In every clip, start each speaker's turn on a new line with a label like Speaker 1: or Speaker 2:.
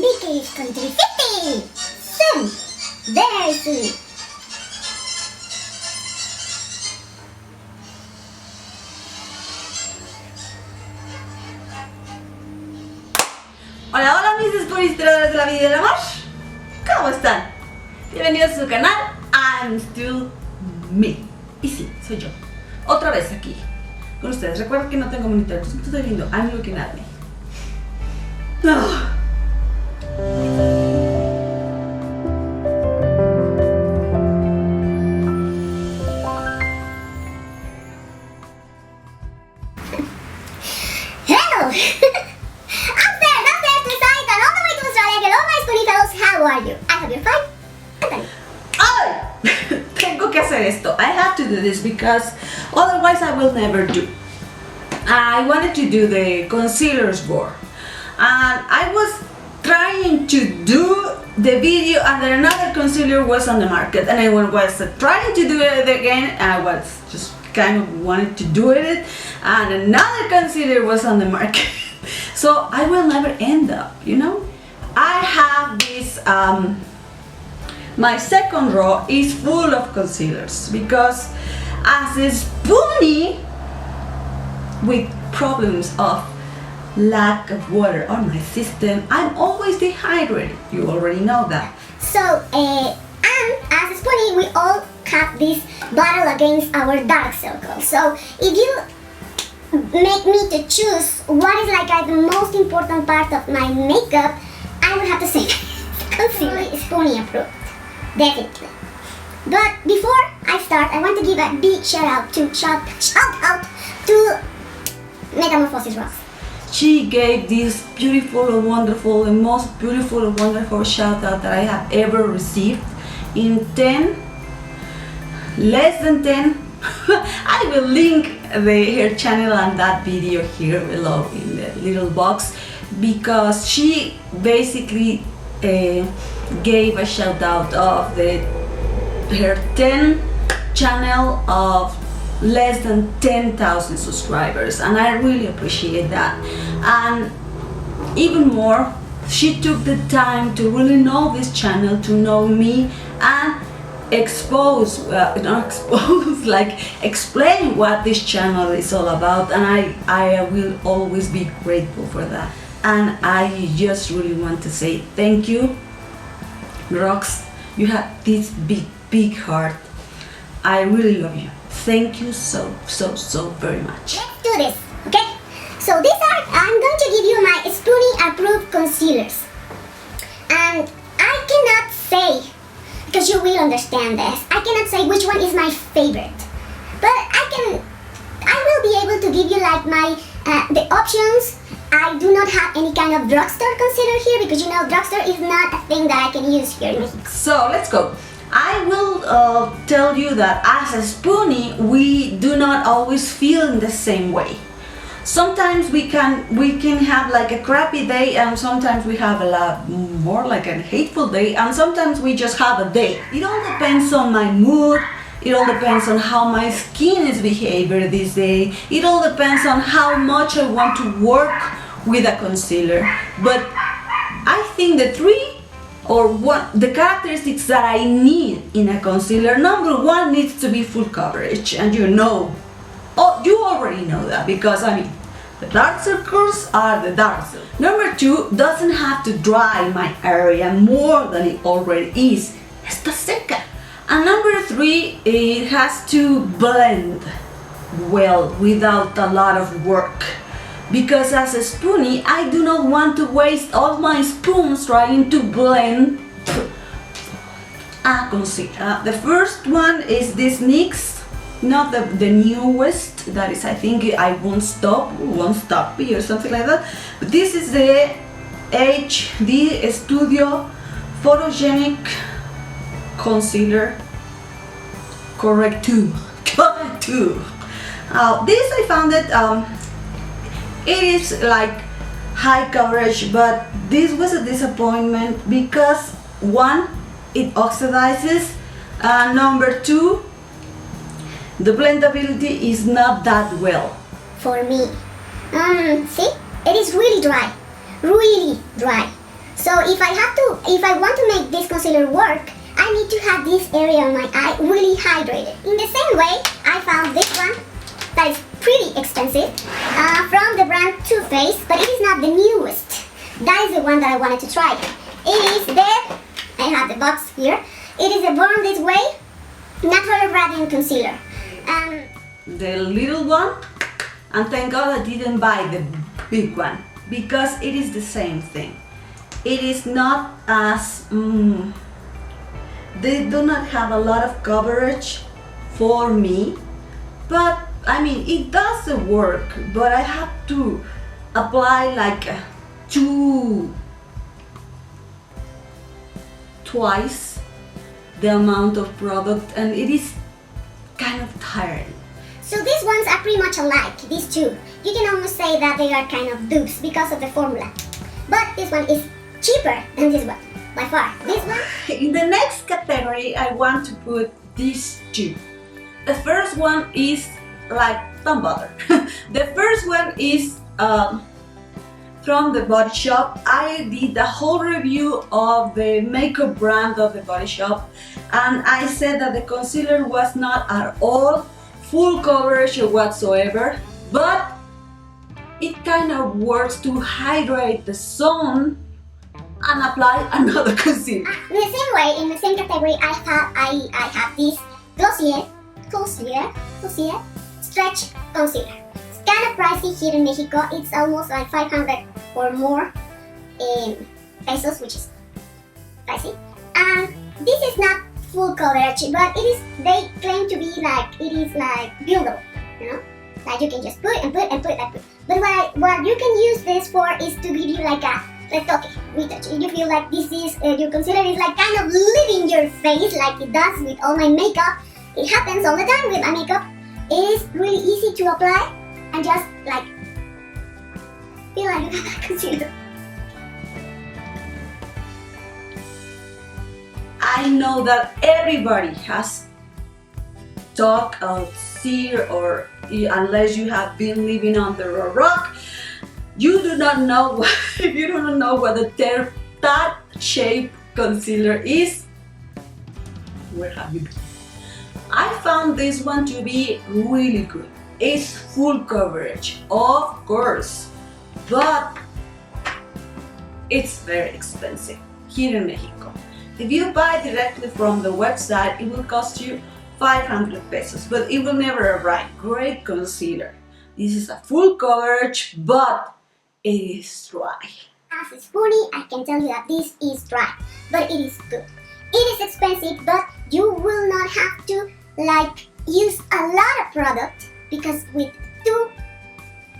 Speaker 1: decade is going to be 50! Soon! Very soon!
Speaker 2: Hola, hola mis spoonies tenedores de la vida y del amor. ¿Cómo están? Bienvenidos a su canal. I'm still me. Y sí, soy yo. Otra vez aquí con ustedes. Recuerden que no tengo monitor, entonces no estoy viendo. I'm looking at me. No.
Speaker 1: Hello! Upstairs to the side and all the way to Australia. Hello my spoonie fellows, how are you? I hope you're fine. And then,
Speaker 2: ¡Ay! Tengo que hacer esto. I have to do this because otherwise I will never do. I wanted to do the concealers board, and I was trying to do the video, and then another concealer was on the market, and I was trying to do it again. I was just kind of wanted to do it, and another concealer was on the market. So I will never end up, you know. I have this. My second row is full of concealers because as a spoonie with problems of lack of water on my system, I'm always dehydrated. You already know that.
Speaker 1: so, and as a spoonie, we all have this battle against our dark circles. So, if you make me to choose what is like the most important part of my makeup, I would have to say concealer is spoonie approved. Definitely. But before I start, I want to give a big shout out to Metamorphosis Rox.
Speaker 2: She gave this beautiful and wonderful, the most beautiful and wonderful shout out that I have ever received in 10, less than 10. I will link her channel and that video here below in the little box, because she basically gave a shout out of her 10 channel of less than 10,000 subscribers, and I really appreciate that. And even more, she took the time to really know this channel, to know me, and explain what this channel is all about, and I will always be grateful for that. And I just really want to say thank you, Rox. You have this big heart. I really love you. Thank you so very much.
Speaker 1: Let's do this, okay? So I'm going to give you my spoonie approved concealers. And I cannot say, because you will understand this, I cannot say which one is my favorite. But I will be able to give you like my, the options. I do not have any kind of drugstore concealer here because you know drugstore is not a thing that I can use here in Mexico.
Speaker 2: So let's go. I will tell you that as a spoonie, we do not always feel in the same way. Sometimes we can have like a crappy day, and sometimes we have a lot more like a hateful day, and sometimes we just have a day. It all depends on my mood. It all depends on how my skin is behaving this day. It all depends on how much I want to work with a concealer. But I think the the characteristics that I need in a concealer, number one needs to be full coverage, and you already know that, because I mean the dark circles are the dark circles. Number two, doesn't have to dry my area more than it already is. Está seca. And number three, it has to blend well without a lot of work. Because as a spoonie, I do not want to waste all my spoons trying to blend a concealer. The first one is this NYX, not the newest, that is I think I won't stop me or something like that. But this is the HD Studio Photogenic Concealer Corrective. This I found it, it is like high coverage, but this was a disappointment because one, it oxidizes, and number two, the blendability is not that well.
Speaker 1: For me, see, it is really dry, So if I want to make this concealer work, I need to have this area on my eye really hydrated. In the same way, I found this one that is pretty expensive from the brand Too Faced, but it is not the newest. That is the one that I wanted to try. It is I have the box here. It is a Born This Way Natural Radiant Concealer.
Speaker 2: The little one, and thank God I didn't buy the big one, because it is the same thing. It is not as they do not have a lot of coverage for me, but I mean it does the work, but I have to apply like twice the amount of product, and it is kind of tiring.
Speaker 1: So these ones are pretty much alike, these two. You can almost say that they are kind of dupes because of the formula. But this one is cheaper than this one, by far. This one?
Speaker 2: In the next category, I want to put these two. The first one is like, don't bother. The first one is from the Body Shop. I did the whole review of the makeup brand of the Body Shop, and I said that the concealer was not at all full coverage whatsoever, but it kind of works to hydrate the zone and apply another concealer.
Speaker 1: In the same way, in the same category, I have this Glossier Stretch Concealer. It's kind of pricey here in Mexico. It's almost like 500 or more in pesos, which is pricey. And this is not full coverage, but they claim to be like, it is like buildable, you know? Like you can just put and put and put and put. But what you can use this for is to give you like a retouch. You feel like this is, your concealer is like kind of leaving your face like it does with all my makeup. It happens all the time with my makeup. It is really easy to apply and just like feel like you have a concealer.
Speaker 2: I know that everybody has talked or seen, or unless you have been living under a rock, you do not know if you don't know what a that shape concealer is. Where have you been? I found this one to be really good. It's full coverage, of course, but it's very expensive here in Mexico. If you buy directly from the website, it will cost you 500 pesos, but it will never arrive. Great concealer. This is a full coverage, but it is dry.
Speaker 1: As a spoonie, I can tell you that this is dry, but it is good. It is expensive, but you will not have to like use a lot of product, because with 2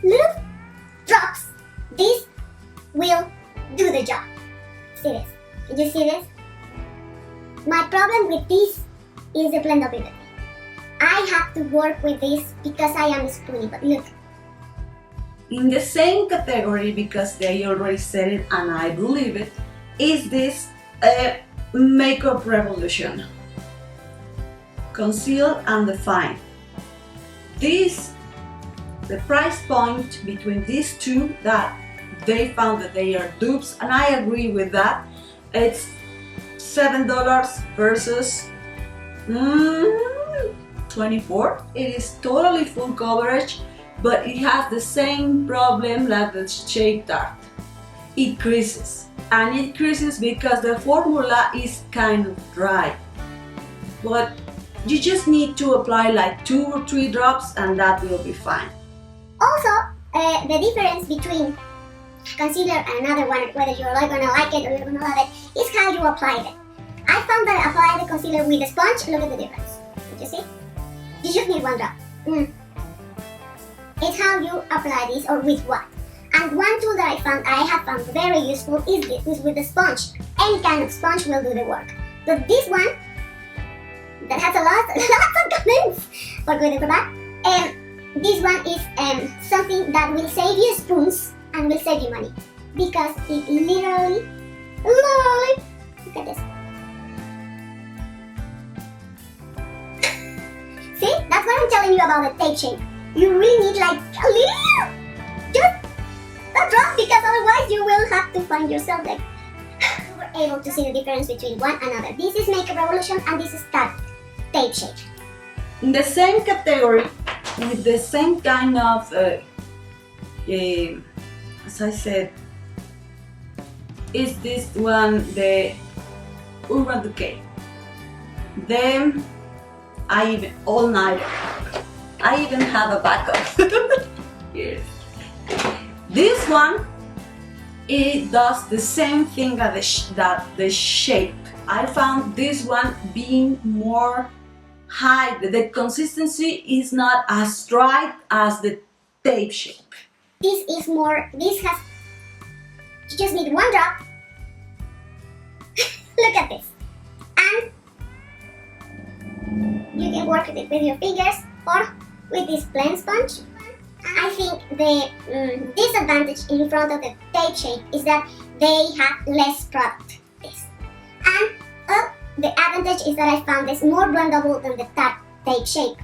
Speaker 1: little drops, this will do the job. See this? Can you see this? My problem with this is the blendability. I have to work with this because I am a spoonie, but look.
Speaker 2: In the same category, because they already said it and I believe it, is this Makeup Revolution Conceal and Define. The price point between these two, that they found that they are dupes, and I agree with that. It's $7 versus 24. It is totally full coverage, but it has the same problem like the Shake Tart. It creases, and it creases because the formula is kind of dry. But you just need to apply like 2 or 3 drops and that will be fine.
Speaker 1: Also, the difference between concealer and another one, whether you're gonna like it or you're gonna love it, is how you apply it. I found that I apply the concealer with a sponge. Look at the difference. Did you see? You just need 1 drop. It's how you apply this, or with what. And one tool that I have found very useful is this, is with the sponge. Any kind of sponge will do the work. But this one, that has lots of comments, for good and for bad, this one is something that will save you spoons and will save you money, because it literally, look at this. See, that's what I'm telling you about the tape shape. You really need like a little, just a drop, because otherwise you will have to find yourself like able to see the difference between one another. This is Makeup Revolution and this is tape shape.
Speaker 2: In the same category, with the same kind of, as I said, is this one, the Urban Decay. Then I even, all night, I even have a backup. Yes. This one, it does the same thing that the shape. I found this one being more high. The consistency is not as dry as the tape shape.
Speaker 1: This is more, this has, you just need one drop. Look at this. And you can work with it with your fingers or with this plain sponge. I think the disadvantage in front of the tape shape is that they have less product. This. And the advantage is that I found this more blendable than the tape shape.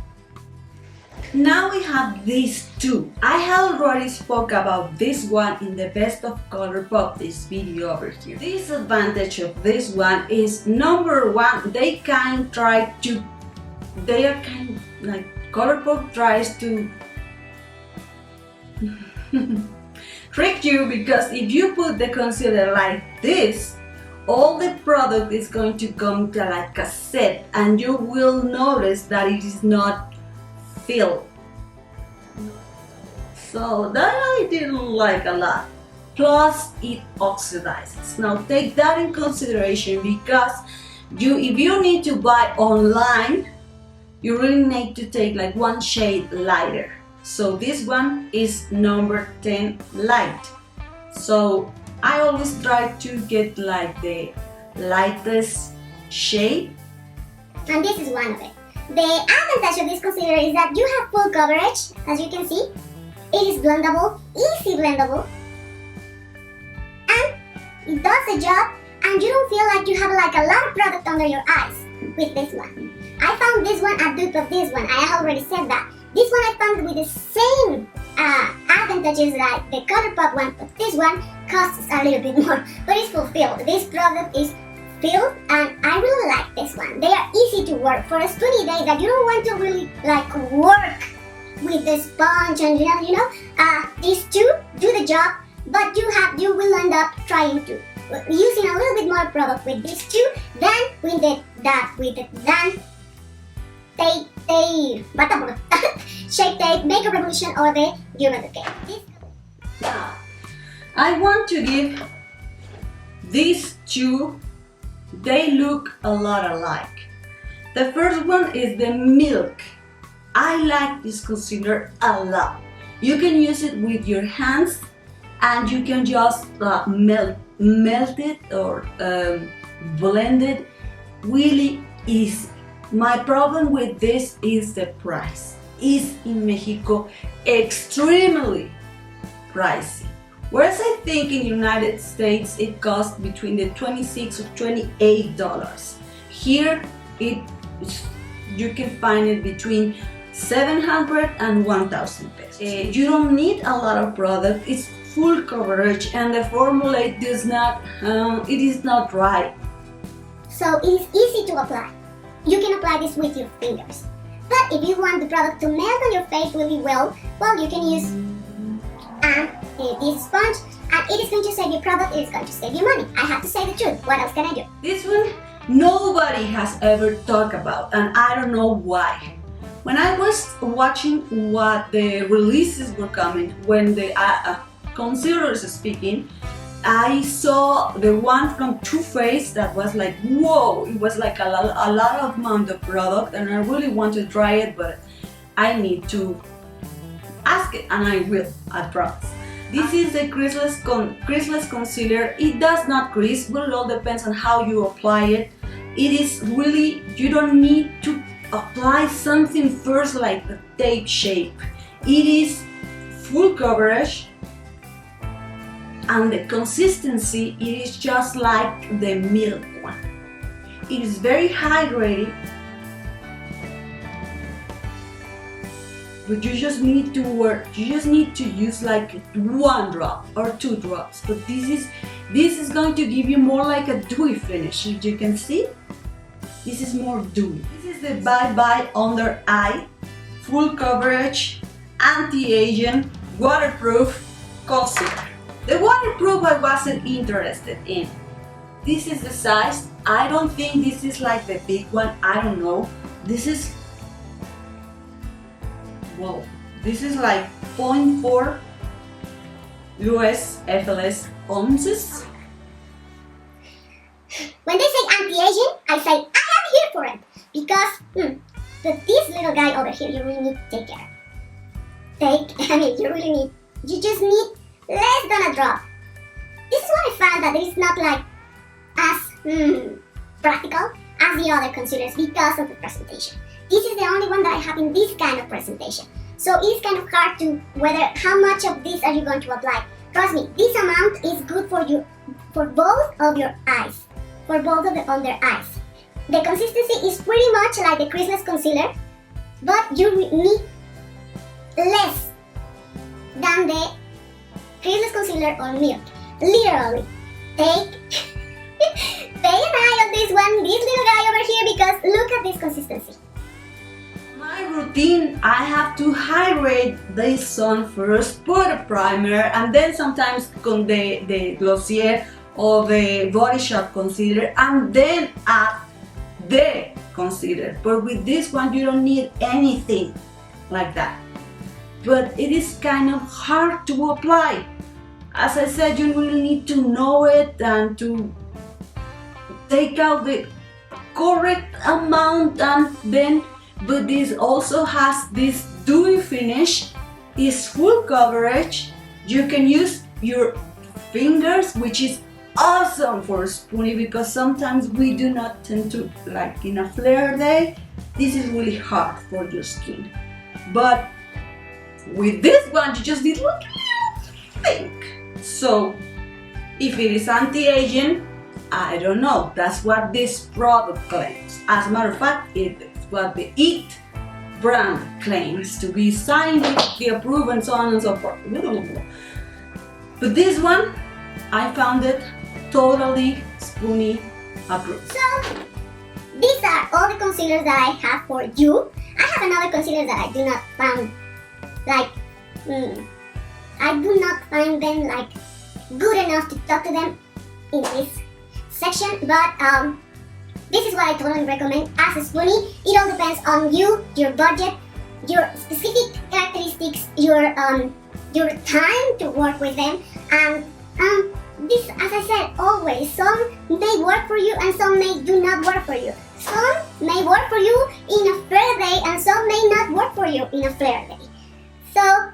Speaker 2: Now we have these two. I have already spoke about this one in the best of ColourPop, this video over here. The disadvantage of this one is, number one, they are kind like ColourPop tries to trick you, because if you put the concealer like this, all the product is going to come to like a set, and you will notice that it is not filled. So that I didn't like a lot. Plus it oxidizes. Now take that in consideration, because if you need to buy online, you really need to take like one shade lighter. So this one is number 10 light. So I always try to get like the lightest shade.
Speaker 1: And this is one of it. The advantage of this concealer is that you have full coverage, as you can see. It is blendable, easy blendable. And it does the job, and you don't feel like you have like a lot of product under your eyes with this one. I found this one a dupe of this one. I have already said that. This one I found with the same advantages like the ColourPop one, but this one costs a little bit more, but it's fulfilled. This product is filled, and I really like this one. They are easy to work for a spoonie day that you don't want to really like work with the sponge, and these two do the job, but you will end up trying to using a little bit more product with these two than with Shape Tape, Makeup Revolution, or the Urban Decay.
Speaker 2: Now, I want to give these two, they look a lot alike. The first one is the Milk. I like this concealer a lot. You can use it with your hands, and you can just melt it or blend it really easy. My problem with this is the price. It's in Mexico extremely pricey. Whereas I think in the United States it costs between the $26 or $28. Here you can find it between 700 and 1,000 pesos. You don't need a lot of product. It's full coverage, and the formula it is not dry.
Speaker 1: So it is easy to apply. You can apply this with your fingers. But if you want the product to melt on your face really well, you can use this sponge, and it is going to save you product, it is going to save you money. I have to say the truth. What else can I do?
Speaker 2: This one nobody has ever talked about, and I don't know why. When I was watching what the releases were coming, when the concealers are speaking, I saw the one from Too Faced that was like, whoa, it was like a lot of amount of product, and I really want to try it, but I need to ask it, and I will, I promise. This is a creaseless concealer. It does not crease, but it all depends on how you apply it. It is really, you don't need to apply something first like the tape shape. It is full coverage, and the consistency, it is just like the Milk one. It is very hydrating, but you just need to use like 1 drop or 2 drops. But this is This is going to give you more like a dewy finish. As you can see, this is more dewy. This is the Bye Bye Under Eye Full Coverage Anti-Aging Waterproof Concealer. The waterproof I wasn't interested in. This is the size. I don't think this is like the big one. I don't know. This is, whoa, this is like 0.4 US FLS ounces.
Speaker 1: When they say anti-aging, I say I am here for it because but this little guy over here, you really need to take care. You just need less than a drop. This is what I found, that it's not like as practical as the other concealers because of the presentation. This is the only one that I have in this kind of presentation. So it's kind of hard to whether how much of this are you going to apply. Trust me, this amount is good for you, for both of your eyes, for both of the under eyes. The consistency is pretty much like the creaseless concealer, but you need less than the creaseless concealer or milk. Literally, pay an eye on this one, this little guy over here, because look at this consistency.
Speaker 2: My routine, I have to hydrate this on first, put a primer, and then sometimes con the Glossier or the Body Shop concealer, and then add the concealer. But with this one, you don't need anything like that. But it is kind of hard to apply. As I said, you really need to know it and to take out the correct amount, and then, but this also has this dewy finish, is full coverage. You can use your fingers, which is awesome for a spoonie because sometimes we do not tend to, like in a flare day, this is really hard for your skin. But with this one, you just need like a thing. So if it is anti-aging, I don't know. That's what this product claims. As a matter of fact, it's what the IT brand claims to be scientifically approved and so on and so forth. But this one, I found it totally spoonie approved.
Speaker 1: So these are all the concealers that I have for you. I have another concealer that I do not find like I do not find them like good enough to talk to them in this section, but this is what I totally recommend as a spoonie. It all depends on you, your budget, your specific characteristics, your time to work with them, and this, as I said, always, some may work for you and some may do not work for you. Some may work for you in a flare day and some may not work for you in a flare day. So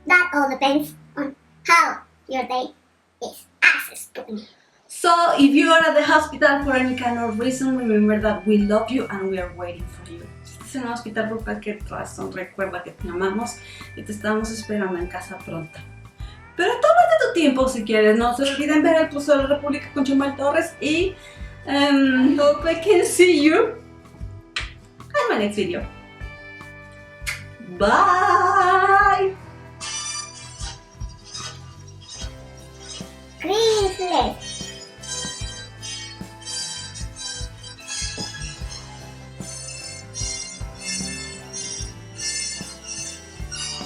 Speaker 1: that all depends on how your day is as a spoonie.
Speaker 2: So if you are at the hospital for any kind of reason, remember that we love you and we are waiting for you. Si estás en el hospital por cualquier razón, recuerda que te amamos y te estamos esperando en casa pronto. Pero tómate tu tiempo si quieres, no se olviden ver el Puso de la República con Chumel Torres y hope I can see you in my next video. Bye!
Speaker 1: Creaseless.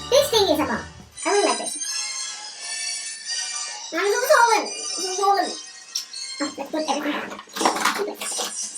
Speaker 1: This thing is a bomb. I really like this. I'm so swollen. Oh, let's put everything on.